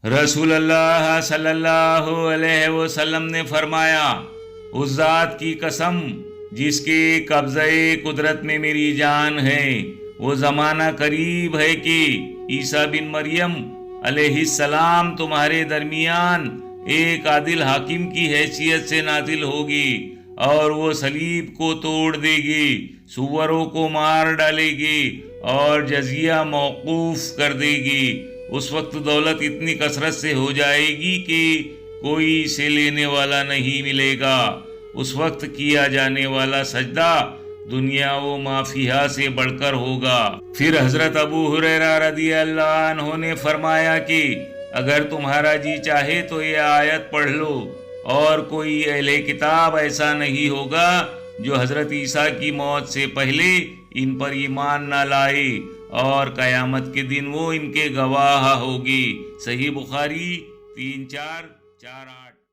رسول اللہ صلی اللہ علیہ وسلم نے فرمایا، اس ذات کی قسم جس کے قبضہ قدرت میں میری جان ہے، وہ زمانہ قریب ہے کہ عیسیٰ بن مریم علیہ السلام تمہارے درمیان ایک عادل حاکم کی حیثیت سے نازل ہوگی، اور وہ صلیب کو توڑ دے گی، سوروں کو مار ڈالے گی اور جزیہ موقوف کر دے گی۔ اس وقت دولت اتنی کثرت سے ہو جائے گی کہ کوئی اسے لینے والا نہیں ملے گا۔ اس وقت کیا جانے والا سجدہ دنیا و ما فیہا سے بڑھ کر ہوگا۔ پھر حضرت ابو ہریرہ رضی اللہ عنہ نے فرمایا کہ اگر تمہارا جی چاہے تو یہ آیت پڑھ لو، اور کوئی اہل کتاب ایسا نہیں ہوگا جو حضرت عیسیٰ کی موت سے پہلے ان پر ایمان نہ لائے، اور قیامت کے دن وہ ان کے گواہ ہوگی۔ صحیح بخاری 3448۔